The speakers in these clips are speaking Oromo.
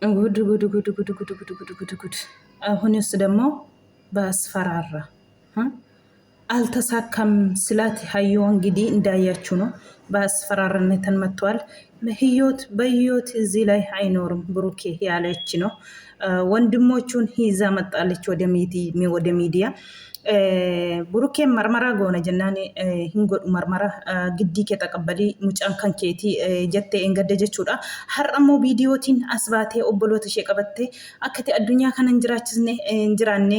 ጉድ ጉድ ጉድ ጉድ ጉድ ጉድ ጉድ ጉድ ጉድ። አሁንስ ደግሞ በአስፈራራ አልተሳካም ስላት ሀዮ እንግዲህ እንዳያችሁ ነው። በአስፈራራነትን መጥቷል። በህይወት እዚህ ላይ አይኖርም ብሩኬ ያለች ነው። ወንድሞቹን ይዛ መጣለች ወደ ሚዲያ ብሩኬን መርመራ ጎነ ጀናን ሂንጎዱ መርመራ ግዲ ከጠቀበሊ ሙጫን ከንኬቲ ጀቴ እንገደ ጀቹዳ ሀረሞ ቪዲዮቲን አስባቴ ኦቦሎተ ሸቀበቴ አከቲ አዱኛ ከነን ጅራችስኔ እንጅራኔ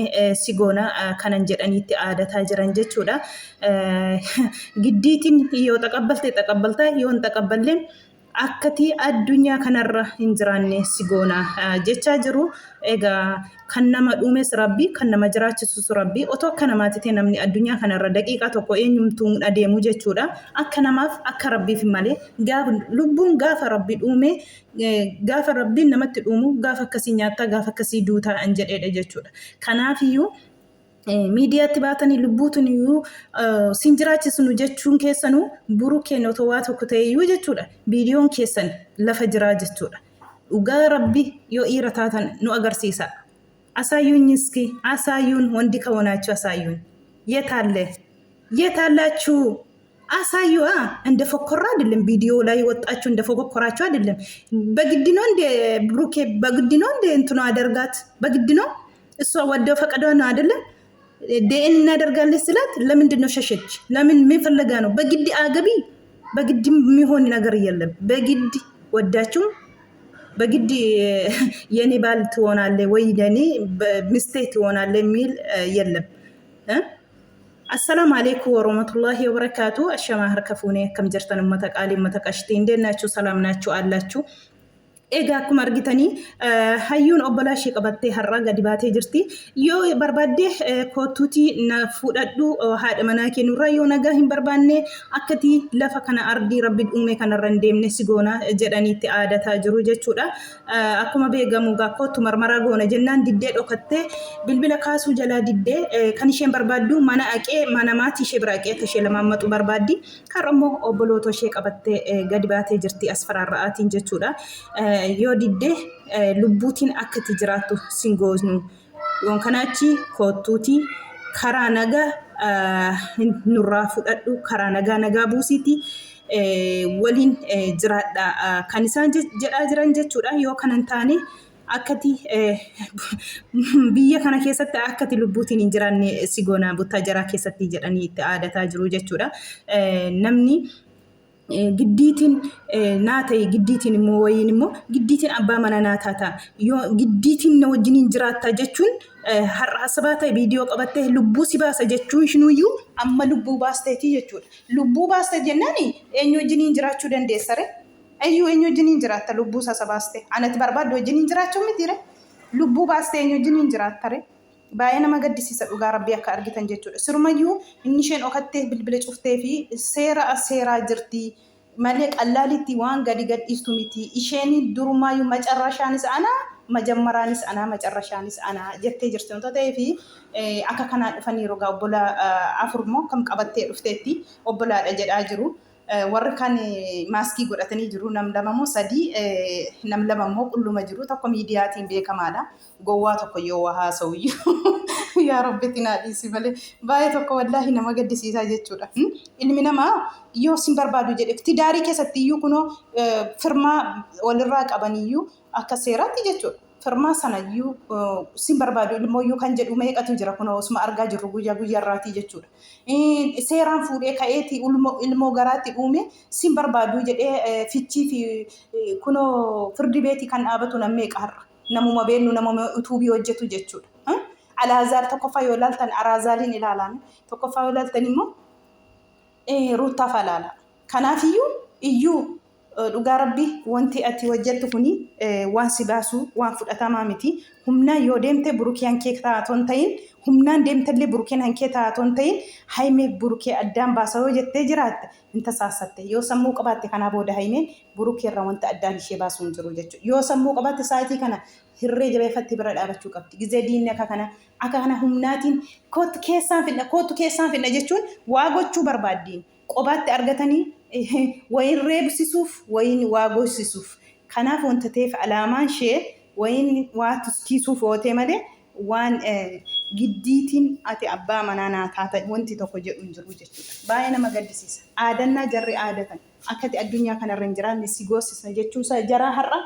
ሲጎና ከነን ጀደኒቲ አደታ ጅራን ጀቹዳ ግዲቲን ዮ ተቀበልታ ዮን ተቀበልን akkati addunyaa kanarra hin jiraanne si goona jechaa jiru. Egaa kan nama dhuumes rabbi kan nama jiraachisus rabbi otoo akka namaatti ta'e namni addunyaa kanarra daqiiqaa tokko eenyumtuu adeemu jechuudha. Akka namaaf akka rabbiif malee lubbuun gaafa rabbi dhuume gaafa rabbiin namatti dhuumu gaafa akkasii nyaattaa gaafa akkasii duutaa an jedheedha jechuudha. Kanaafiyyuu miidiyaatti baatanii lubbuutiin iyyuu sin jiraachisnu jechuun keessanuu Buruukeen otoo waa tokko ta'e iyyuu jechuudha. Viidiyoon keessan lafa jiraa jechuudha. Dhugaa rabbi yoo dhiira taatan nu agarsiisa. Asaayyuun niski asaayyuun wandi ከሆናችሁ አሳዩን። የታላችሁ አሳዩ። እንደ ፎከራ አይደለም ቪዲዮ ላይ ወጣችሁ እንደ ፎከራችሁ አይደለም። በግድ ነው እንደ ብሩኬ በግድ ነው እንደ እንትኑ አደርጋት በግድ ነው እሷ ወደው ፈቀደው ነው አይደለም። ዲኤን እናደርጋለን ስላት ለምንድን ነው ሸሸች? ለምን ምን ፈለጋ ነው? በግድ አገቢ በግድ የሚሆን ነገር የለም። በግድ ወዳችሁ በግድ የኔ ባል ትሆናለህ ወይ ለኔ ሚስቴ ትሆናለህ የሚል የለም። አሰላሙ አለይኩም ወራህመቱላሂ ወበረካቱ። አሸማህር ከፉኔ ከም ጀርተን መተቃሊ መተቀሽቲ እንደናችሁ ሰላም ናችሁ አላችሁ? Egaa akkuma argitanii hayyuun obbolaa ishee qabattee har'a gadi baatee jirti. Yoo barbaadde kootuutii na fudhadhu haadha manaa kennurraa yoo nagaa hin barbaanne akkati lafa kana ardii rabbi uume kanarra hin deemne si goona jedhaniitti aadataa jiru jechuudha. Akkuma beekamu gaa kootu marmaraa goona jennaan diddee dhokattee bilbila kaasuu jalaa diddee kan isheen barbaaddu mana aqee mana maatii ishee bira aqee ishee lamammatu barbaaddi. Har'a immoo obboloota ishee qabattee gadi baatee jirti asfaraarra'aatiin jechuudha. Yoo diddee lubbuutiin akkati jiraattu sin goosnu yoon kanaachi kootuutii karaa nagaa nurraa fudhadhu karaa nagaa buusiiti waliin jiraadha kan isaan jedhaa jiran jechuudha. Yoo kanan taane akkati biyya kana keessatti akkati lubbuutiin hin jiraanne si goona buttaa jaraa keessatti jedhanii itti aadataa jiru jechuudha. Namni giddiitiin naa ta'e giddiitiin immoo wayiin immoo giddiitiin abbaa mana naa taata yoo giddiitiin na wajjiniin jiraatta jechuun har'a sabaa ta'e viidiyoo qabattee lubbuu si baasa jechuun shinuyyuu amma lubbuu baasteetii jechuudha. Lubbuu baaste jennaan eenyu wajjiniin jiraachuu dandeessare? Eenyu wajjiniin jiraatta lubbuu isa baaste? Anatti barbaadde wajjiniin jiraachuu mitiire? Lubbuu baaste eenyu wajjiniin jiraattare? Baay'ee nama gaddisiisa dhugaa rabbii akka argitan jechuudha. Sirumayyuu inni isheen dhokattee bilbila cuftee fi seeraa jirti malee qallaalitti waan gadi gadhiistu miti. Isheen durumaayyuu macarrashaanis ana majammaraanis ana macarrashaanis ana jettee jirti wanta ta'ee fi akka kanaa dhufanii rogaa obbola afurmoo kam qabattee dhufteetti obbolaadha jedhaa jiru. Warri kan maaskii godhatanii jiru nam lama moo sadii nam lama moo qulluma jiru tokko miidiyaatiin beekamaadha. Gowwaa tokko yoo haasa'uyyuu yaa rabbitti naa dhiisi malee baay'ee tokko wallaahi nama gaddisiisaa jechuudha. Ilmi namaa yoo sin barbaadu jedhe tidaarii keessatti iyyuu kunoo firmaa walirraa qabaniyyuu akka seeraatti jechuudha. Firmaa sanayyuu sin barbaadu ilmooyyuu kan jedhu meeqatu jira kunoo osuma argaa jirru guyyaa guyyaarraatii jechuudha. Seeraan fuudhee ka'eeti ilmoo garaatti uume sin barbaadu jedhee fichii fi kunoo firdi beetii kan dhaabatu nam meeqa har'a namuma beennu namuma utuubii hojjetu jechuudha. Alaazaar tokkoffaa yoo ilaaltan araazaaliin ilaalaan tokkoffaa yoo ilaaltan immoo ruuttaaf alaala. Kanaafiyyuu dhugaa rabbii wanti ati hojjettu kuni waan si baasu waan fudhatamaa miti. Humnaan yoo deemte Buruukeen kee taatoon ta'in humnaan deemtallee Buruukeen hankee taatoon ta'in haimee Buruukee addaan baasa yoo jettee jiraatte inta saasatte yoo sammuu qabaatte kanaa booda haimeen Buruukeerra wanta addaan ishee baasuu hin jiru jechuudha. Yoo sammuu qabaatte saayitii kana hirree jabeeffatti bira dhaabachuu qabdi. Gizee diinni akka kana humnaatiin kootu keessaan fidna jechuun waa gochuu barbaaddiin qobaatti argatanii wayin reebsisuuf wayin waa gorsisuuf. Kanaaf wanta ta'eef alaamaan ishee wayin waa tuskisuuf ootee malee waan giddiitiin ati abbaa manaa naa taata wanti tokko jedhu hin jiru jechuudha. Baay'ee nama gaddisiisa. Aadannaa jarri aadatan akkati addunyaa kanarra hin jiraanne si goosisna jechuusa jaraa har'a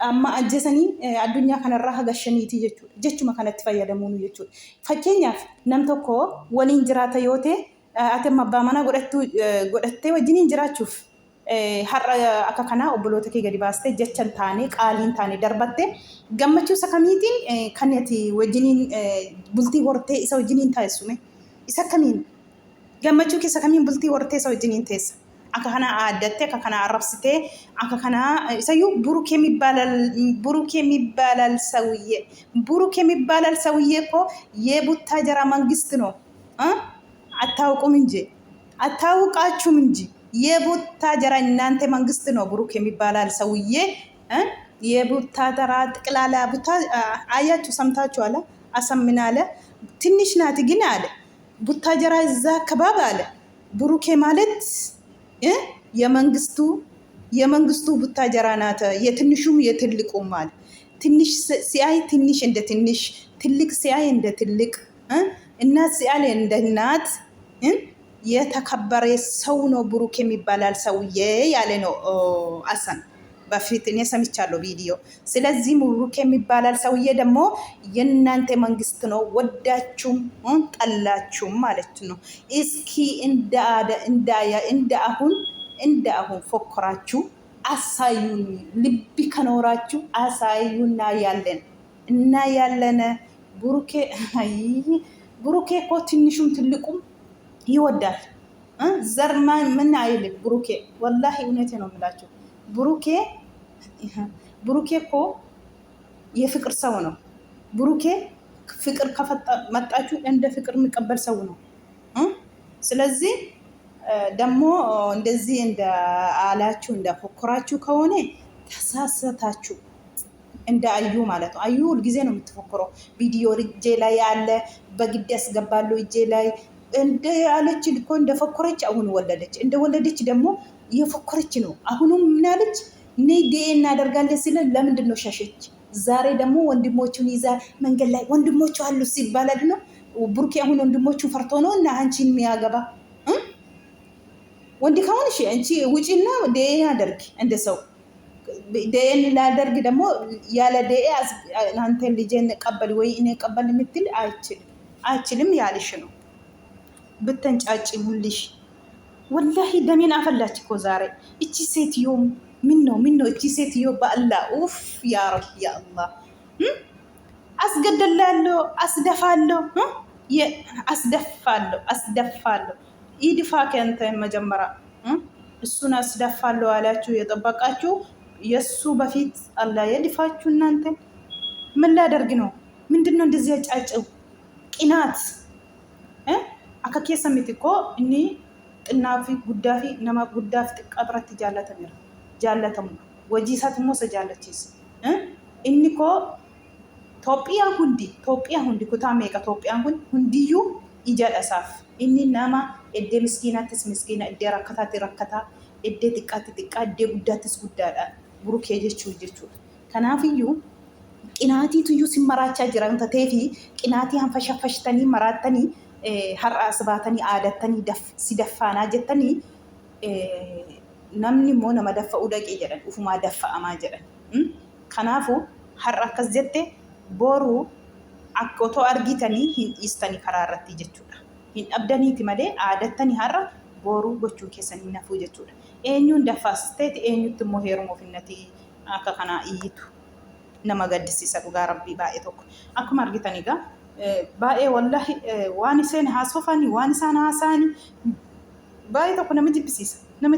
amma ajjeesanii addunyaa kanarraa hagashaniitii jechuudha. Jechuma kanatti fayyadamuun jechuudha. Fakkeenyaaf nam tokko waliin jiraata yoo ta'e ati abbaa manaa godhattee wajjiniin jiraachuuf har'a akka kanaa obboloota kee gadi baastee jechan taane qaaliin taane darbatte gammachuu isa kamiitiin kan ati wajjiniin bultii hortee isa wajjiniin taasisume isa kamiin gammachuu keessa kamiin bultii hortee isa wajjiniin teessa akka kana aadatte akka kana arrabsitee akka kana isayyuu buruኬ የሚባላል ሰውዬ እኮ የቡታጀራ መንግስት ነው አታውቁም እንጂ አታውቃችሁም እንጂ የቡታጀራ እናንተ መንግስት ነው ብሩክ የሚባላል ሰውዬ የቡታጀራ ጥቅላላ አያችሁ ሰምታችኋል አሰምናለ ትንሽ ናት ግን አለ ቡታጀራ እዛ አካባቢ አለ ብሩኬ ማለት የመንግስቱ ቡታጀራ ናት የትንሹም የትልቁም አለ ትንሽ ሲያይ ትንሽ እንደ ትንሽ ትልቅ ሲያይ እንደ ትልቅ እናት ሲያይ እንደ እናት የተከበረ ሰው ነው ብሩክ የሚባላል ሰውዬ ያለ ነው አሰን በፊት እኔ ሰምቻለሁ ቪዲዮ። ስለዚህ ብሩክ የሚባላል ሰውዬ ደግሞ የእናንተ መንግስት ነው ወዳችሁም ጠላችሁም ማለት ነው። እስኪ እንደ አሁን ፎክራችሁ አሳዩን፣ ልብ ከኖራችሁ አሳዩና ያለን ብሩኬ እኮ ትንሹም ትልቁም ይወዳል። ዘርማ ምን አይል ብሩኬ ወላሂ እውነቴ ነው የምላችሁ። ብሩኬ እኮ የፍቅር ሰው ነው። ብሩኬ ፍቅር መጣችሁ እንደ ፍቅር የሚቀበል ሰው ነው። ስለዚህ ደግሞ እንደዚህ እንደ አላችሁ እንደ ፎክራችሁ ከሆነ ተሳሰታችሁ። እንደ አዩ ማለት ነው። አዩ ሁልጊዜ ነው የምትፎክረው። ቪዲዮ እጄ ላይ አለ በግድ ያስገባሉ እጄ ላይ እንደ አለች እኮ እንደፈከረች አሁን ወለደች። እንደወለደች ደግሞ የፈከረች ነው። አሁንም ምን አለች? ነይ ዲኤንኤ እናደርጋለን ሲል ለምንድን ነው ሸሸች? ዛሬ ደግሞ ወንድሞቹን ይዛ መንገድ ላይ ወንድሞቹ አሉ ሲባላል ነው ብሩኬ አሁን ወንድሞቹን ፈርቶ ነው እና አንቺን የሚያገባ ወንድ ከሆንሽ አንቺ ውጪና ዲኤንኤ አደርግ እንደ ሰው ዲኤንኤ ላደርግ ደግሞ ያለ ዲኤንኤ አንተ ልጄን ቀበል ወይ እኔ ቀበል የምትል አይችልም ያልሽ ነው። ብተንጫጭ ሁልሽ ወላሂ ደሜን አፈላች እኮ ዛሬ እቺ ሴትዮ ምን ነው እቺ ሴትዮ በአላህ ኡፍ ያ ረብ ያ አላህ አስገደላለሁ አስደፋለሁ ይድፋ ከንተ መጀመሪያ እሱን አስደፋለሁ አላችሁ የጠበቃችሁ የሱ በፊት አላህ የድፋችሁ። እናንተ ምን ላደርግ ነው? ምንድነው እንደዚህ ያጫጭው ቅናት akka keessa miti ko inni xinnaafi guddaafi nama guddaaf xiqqaa biratti jaallatamu wajii isaati immoo isa jaallachiisa. Inni ko Itoophiyaa hundi kutaa meeqa Itoophiyaan kun hundiyyuu ijadha isaaf. Inni nama iddee miskiinaattis miskiina, iddee rakkataatti rakkataa, iddee xiqqaatti xiqqaa, iddee guddaattis guddaadha Burukee jechuudha. Kanaafiyyuu qinaatiituyyuu si maraachaa jiran tateefi qinaatii hanfashafashtanii maraattanii har'a asbaatanii aadattanii si daffaanaa jettanii namni immoo nama daffa'uu dhaqee jedhan ufumaa daffa'amaa jedhan. Kanaafuu har'a akkas jette boruu akka otoo argitanii hin dhiistanii karaa irratti jechuudha. Hin dhabdaniiti malee aadattanii har'a boruu gochuu keessanii nafuu jechuudha. Eenyuun daffaasteeti eenyutti immoo heeruma ofinnati akka kanaa iyyitu nama gaddisiisa dhugaa rabbii baay'ee tokko. Akkuma argitan egaa baay'ee wallahi waan isaan haasofanii waan isaan haasa'anii baay'ee tokko nama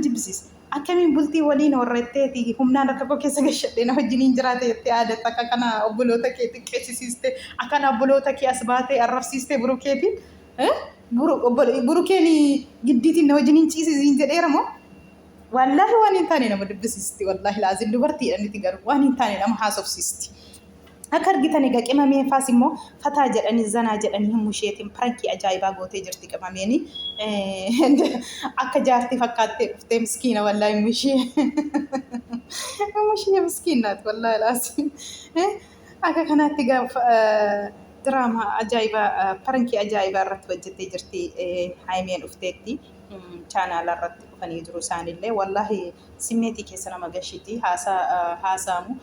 jibbisiisa. Akkamiin bultii waliin horretteeti humnaan akka koo keessa gashadhee na wajjiniin jiraate jettee aadatta akka kana obboloota kee xiqqeessisiiste akkana obboloota kee as baatee arrabsiiste Burukeetiin Burukeen giddiitiin na wajjiniin ciisisiin jedheera moo wallahi waan hin taane nama jibbisiisti wallahi laazim dubartiidha niti garuu waan hin taane nama haasofsiisti. akka argitanii egaa qimameen faas immoo fataa jedhanii zanaa jedhanii hin musheetiin pirankii ajaa'ibaa gootee jirti qimameeni. Akka jaartii fakkaattee dhuftee miskiina wallaahi mushee. Mushee miskiinaati wallaahi laasi. Akka kanaatti gaafa diraamaa ajaa'ibaa pirankii ajaa'ibaa irratti hojjettee jirti Haayimeen dhufteetti. Chaanaala irratti dhufanii jiru isaanillee wallaahi simmeetii keessa nama gashiti haasaamu.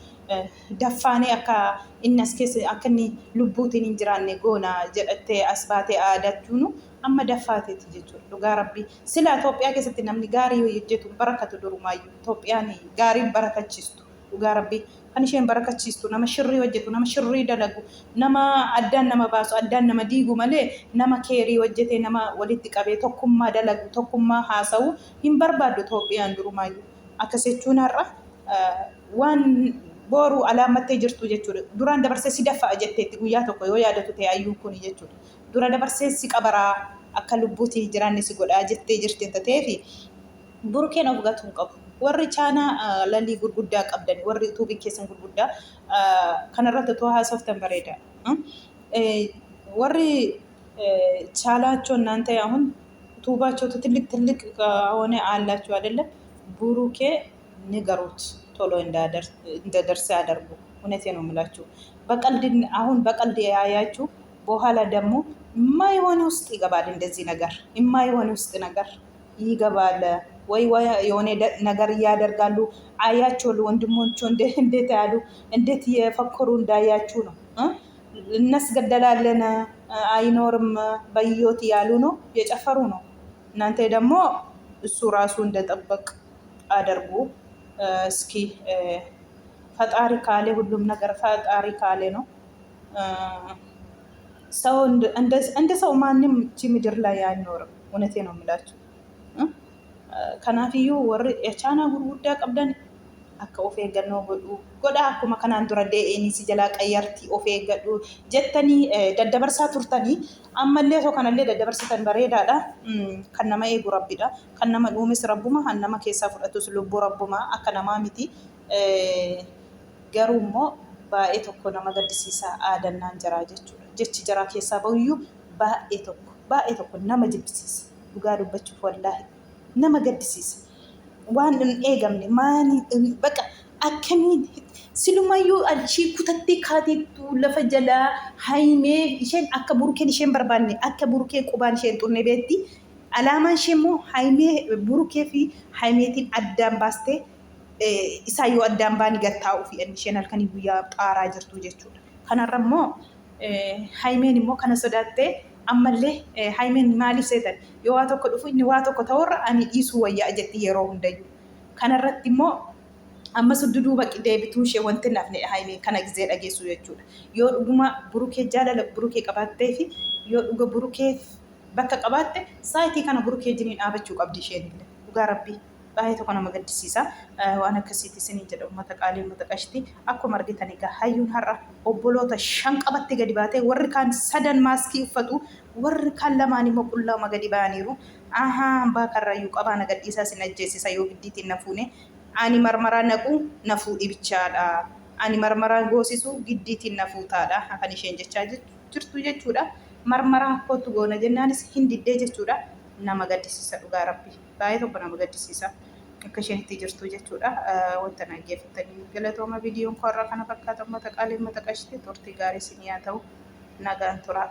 Daffaanee akka inni as keessa akka inni lubbuutiin hin jiraanne goona jedhattee as baatee aadachuun amma daffaateeti jechuudha. Dhugaa rabbii sila Itoophiyaa keessatti namni gaarii hojjetu barakatu durumaayyuu Itoophiyaan gaariin barakachiistu dhugaa rabbii kan isheen barakachiistu nama shirrii hojjetu nama shirrii dalagu nama addaan nama baasu addaan nama diigu malee nama keerii hojjetee nama walitti qabee tokkummaa dalagu tokkummaa haasa'u hin barbaaddu Itoophiyaan durumaayyuu akkas jechuun har'a waan boru alaamattee jirtu jechuudha. Duraan dabarsee si daffa'a jetteetti guyyaa tokko yoo yaadatu ta'e ayyuu kun jechuudha. Dura dabarsee si qabaraa akka lubbuutii jiraanne si godhaa jettee jirti ta'eefi burkeen of gatuun qabu. Warri chaanaa lalii gurguddaa qabdan warri tuubii keessan gurguddaa kanarratti too haasoftan bareeda. Warri ቻላቸው እናንተ አሁን ቱባቸው ትልቅ ትልቅ ከሆነ አላችሁ አይደለ? ቡሩኬ ንገሩት ቶሎ እንደደርስ ያደርጉ። እውነቴ ነው የምላችሁ። በቀልድ አሁን በቀልድ ያያችሁ በኋላ ደግሞ የማይሆን ውስጥ ይገባል። እንደዚህ ነገር የማይሆን ውስጥ ነገር ይገባል። ወይ የሆነ ነገር ያደርጋሉ። አያቸው ወንድሞቹ እንዴት ያሉ እንዴት የፈከሩ እንዳያችሁ ነው። እናስገደላለን አይኖርም በህይወት ያሉ ነው የጨፈሩ ነው። እናንተ ደግሞ እሱ ራሱ እንደጠበቅ አደርጉ። እስኪ ፈጣሪ ካለ ሁሉም ነገር ፈጣሪ ካለ ነው። ሰው እንደ ሰው ማንም እቺ ምድር ላይ አይኖርም። እውነቴ ነው የምላችሁ። ከናፍዩ ወር የቻና ጉርጉዳ ቀብደን akka of eeggannoo godha akkuma kanaan dura dee'een si jalaa qayyartii of eeggadhu jettanii daddabarsaa turtanii ammallee osoo kanallee daddabarsitan bareedaadha. Kan nama eegu rabbidha. Kan nama dhuumes rabbuma kan nama keessaa fudhatus lubbuu rabbuma akka namaa miti. Garuu immoo baay'ee tokko nama gaddisiisaa aadannaan jaraa jechuudha. Jechi jaraa keessaa bahuyyuu baay'ee tokko nama jibbisiisa. Dhugaa dubbachuuf wallaahi nama gaddisiisa. waan hin eegamne maani bakka akkamiin silumayyuu ishee kutattee kaateettu lafa jalaa Haayimee isheen akka burukeen isheen barbaanne akka burukee qubaan isheen xurne beetti alaamaan ishee immoo Haayimee burukee fi Haayimeetiin addaan baastee isaayyuu addaan baanii gattaa'uu fi isheen halkanii guyyaa xaaraa jirtu jechuudha. Kanarra immoo Haayimeen immoo kana sodaattee ammallee Haayimeen maaliif seetan yoo waa tokko dhufu inni waa tokko ta'urra ani dhiisuu wayyaa jetti yeroo hundayyuu. Kanarratti immoo amma sudduuba deebituu ishee wanti nafne Haayimeen kana gizee dhageessu jechuudha. Yoo dhuguma burukee jaalala burukee qabaattee fi yoo dhuga burukee bakka qabaatte saayitii kana burukee jiniin dhaabachuu qabdi isheen illee. Dhugaa rabbii baay'ee tokko nama gaddisiisa. Waan akkasiiti isinii jedha uummata qaalii uummata qashtii akkuma argitan egaa hayyuun har'a obboloota 5 qabattee gadi baatee warri kaan 3 maaskii uffatu warri kaan 2 immoo qullaa gadi baaniiru. Ahaa karrayyuu qabaan gadhiisaa sin ajjeesisa yoo giddiitiin nafuune ani marmaraa naqu nafuu dhibichaadha. Ani marmaraa goosisu giddiitiin nafuutaadha. Kan isheen jechaa jirtu jechuudha. Marmaraa kootu goona jennaanis hin diddee jechuudha. Nama gaddisiisa dhugaa rabbii. Baay'ee tokko nama gaddisiisa. Akka isheen itti jirtu jechuudha. Wanta naggeeffatanii galatooma viidiyoon koo irraa kana fakkaata uummata qaalii uummata qashtii turtii gaarii isin yaa ta'u nagaan tura.